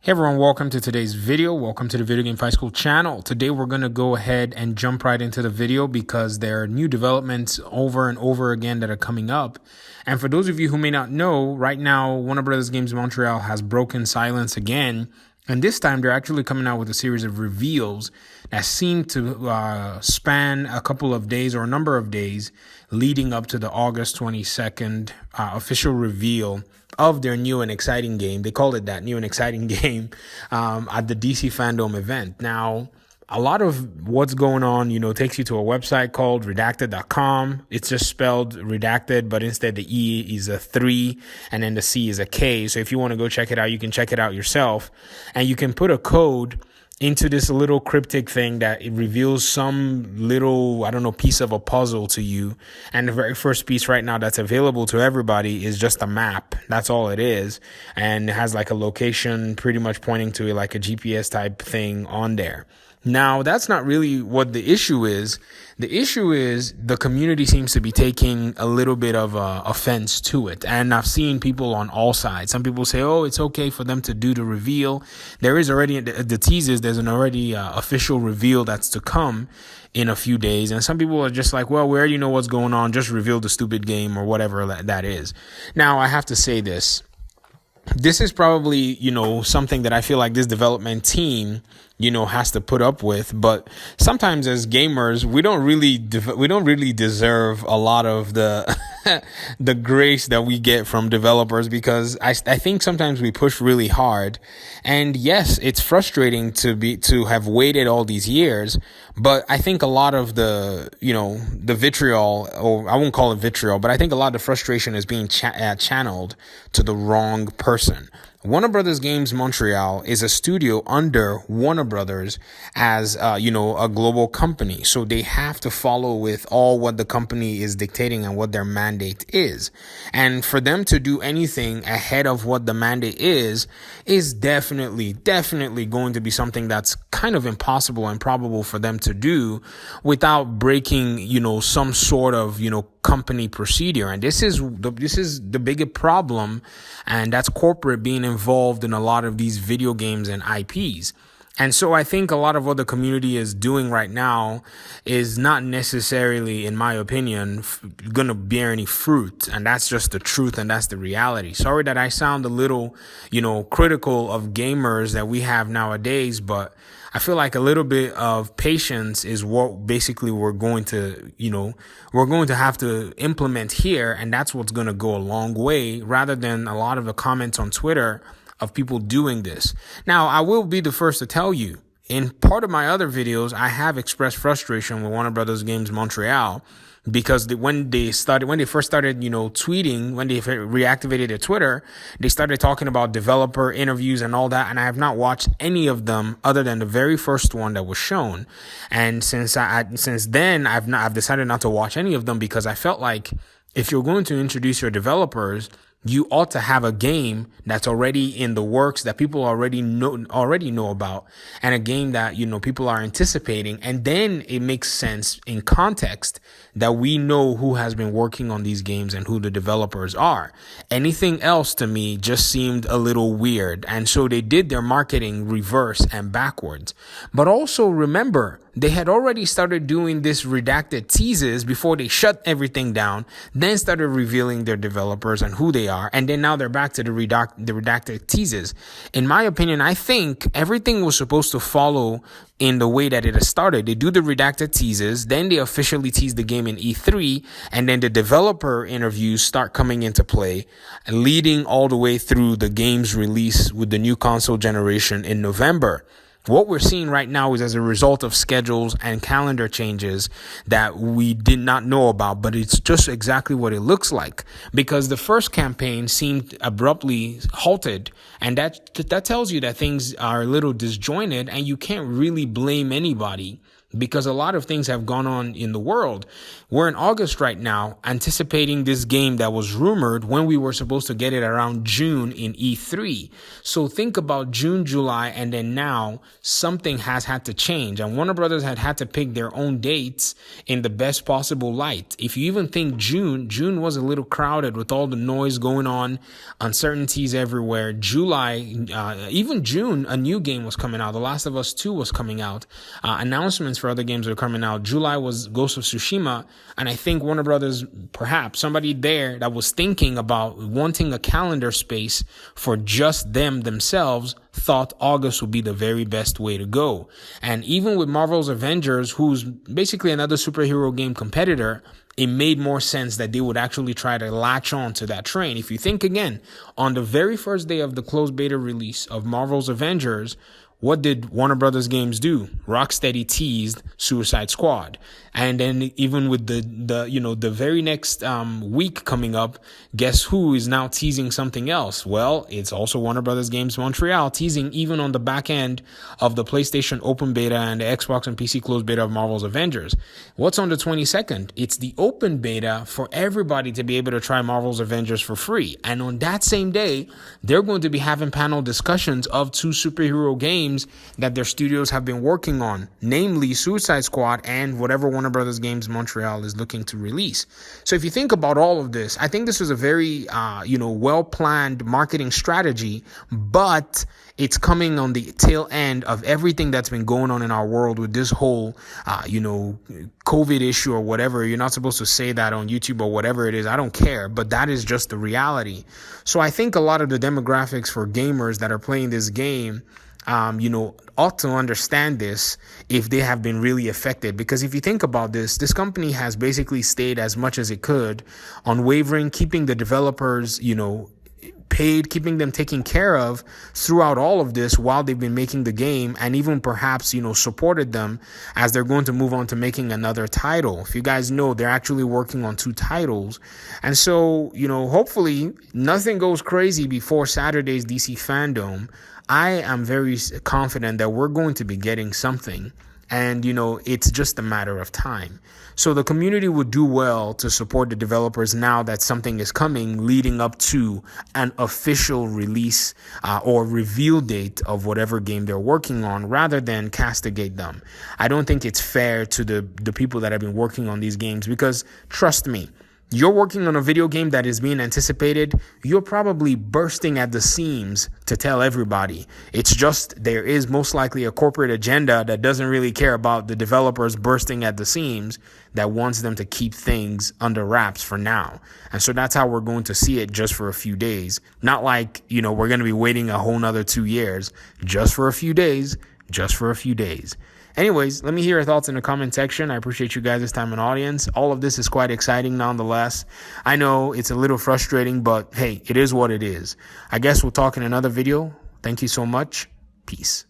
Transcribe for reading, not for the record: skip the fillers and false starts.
Hey everyone, welcome to today's video. Welcome to the VGFightSchool channel. Today we're going to go ahead and jump right into the video because there are new developments over and over again that are coming up. And for those of you who may not know, right now Warner Brothers Games Montreal has broken silence again. And this time they're actually coming out with a series of reveals that seem to span a couple of days or a number of days leading up to the August 22nd official reveal of their new and exciting game. They called it that, new and exciting game, at the DC Fandom event. Now, a lot of what's going on, takes you to a website called redacted.com. It's just spelled redacted, but instead the E is a 3 and then the C is a K. So if you want to go check it out, you can check it out yourself. And you can put a code into this little cryptic thing that it reveals some little, piece of a puzzle to you. And the very first piece right now that's available to everybody is just a map. That's all it is. And it has like a location pretty much pointing to like a GPS type thing on there. Now, that's not really what the issue is. The issue is the community seems to be taking a little bit of offense to it. And I've seen people on all sides. Some people say, oh, it's okay for them to do the reveal. There is already the teasers. There's an already official reveal that's to come in a few days. And some people are just like, well, we already know what's going on. Just reveal the stupid game or whatever that is. Now, I have to say this. This is probably, something that I feel like this development team, has to put up with. But sometimes as gamers, we don't really deserve a lot of the the grace that we get from developers, because I think sometimes we push really hard. And yes, it's frustrating to have waited all these years. But I think a lot of the vitriol, or I won't call it vitriol, but I think a lot of the frustration is being channeled to the wrong person. Warner Brothers Games Montreal is a studio under Warner Brothers as, a global company. So they have to follow with all what the company is dictating and what their mandate is. And for them to do anything ahead of what the mandate is definitely going to be something that's kind of impossible and improbable for them to do without breaking, some sort of, company procedure. And this is the bigger problem, and that's corporate being involved in a lot of these video games and IPs. And so I think a lot of what the community is doing right now is not necessarily, in my opinion, going to bear any fruit. And that's just the truth, and that's the reality. Sorry that I sound a little, critical of gamers that we have nowadays, but I feel like a little bit of patience is what basically we're going to have to implement here. And that's what's going to go a long way, rather than a lot of the comments on Twitter of people doing this. Now, I will be the first to tell you, in part of my other videos, I have expressed frustration with Warner Brothers Games Montreal, because when they first started, tweeting, when they reactivated their Twitter, they started talking about developer interviews and all that. And I have not watched any of them other than the very first one that was shown. And since then, I've decided not to watch any of them, because I felt like if you're going to introduce your developers, you ought to have a game that's already in the works, that people already know about, and a game that, people are anticipating. And then it makes sense in context that we know who has been working on these games and who the developers are. Anything else to me just seemed a little weird. And so they did their marketing reverse and backwards. But also remember, they had already started doing this redacted teases before they shut everything down, then started revealing their developers and who they are. And then now they're back to the redacted teases. In my opinion, I think everything was supposed to follow in the way that it has started. They do the redacted teases, then they officially tease the game in E3, and then the developer interviews start coming into play, leading all the way through the game's release with the new console generation in November. What we're seeing right now is as a result of schedules and calendar changes that we did not know about, but it's just exactly what it looks like, because the first campaign seemed abruptly halted, and that tells you that things are a little disjointed, and you can't really blame anybody because a lot of things have gone on in the world. We're in August right now, anticipating this game that was rumored when we were supposed to get it around June in E3. So think about June, July, and then now something has had to change. And Warner Brothers had to pick their own dates in the best possible light. If you even think June was a little crowded with all the noise going on, uncertainties everywhere. July, even June, a new game was coming out. The Last of Us 2 was coming out. Announcements for other games that are coming out. July was Ghost of Tsushima, and I think Warner Brothers, perhaps somebody there that was thinking about wanting a calendar space for just themselves, thought August would be the very best way to go. And even with Marvel's Avengers, who's basically another superhero game competitor, it made more sense that they would actually try to latch on to that train. If you think again, on the very first day of the closed beta release of Marvel's Avengers, what did Warner Brothers Games do? Rocksteady teased Suicide Squad. And then even with the very next week coming up, guess who is now teasing something else? Well, it's also Warner Brothers Games Montreal teasing even on the back end of the PlayStation open beta and the Xbox and PC closed beta of Marvel's Avengers. What's on the 22nd? It's the open beta for everybody to be able to try Marvel's Avengers for free. And on that same day, they're going to be having panel discussions of 2 superhero games that their studios have been working on, namely Suicide Squad and whatever Warner Brothers Games Montreal is looking to release. So if you think about all of this, I think this was a very, well-planned marketing strategy, but it's coming on the tail end of everything that's been going on in our world with this whole, COVID issue or whatever. You're not supposed to say that on YouTube or whatever it is. I don't care, but that is just the reality. So I think a lot of the demographics for gamers that are playing this game, ought to understand this if they have been really affected. Because if you think about this company has basically stayed as much as it could unwavering, keeping the developers, paid, keeping them taken care of throughout all of this while they've been making the game, and even perhaps, supported them as they're going to move on to making another title. If you guys know, they're actually working on 2 titles. And so, hopefully nothing goes crazy before Saturday's DC Fandom. I am very confident that we're going to be getting something, and, it's just a matter of time. So the community would do well to support the developers now that something is coming leading up to an official release or reveal date of whatever game they're working on, rather than castigate them. I don't think it's fair to the people that have been working on these games, because trust me, you're working on a video game that is being anticipated. You're probably bursting at the seams to tell everybody. It's just there is most likely a corporate agenda that doesn't really care about the developers bursting at the seams, that wants them to keep things under wraps for now. And so that's how we're going to see it, just for a few days. Not like, we're going to be waiting a whole nother 2 years, just for a few days, Anyways, let me hear your thoughts in the comment section. I appreciate you guys' time and audience. All of this is quite exciting nonetheless. I know it's a little frustrating, but hey, it is what it is. I guess we'll talk in another video. Thank you so much. Peace.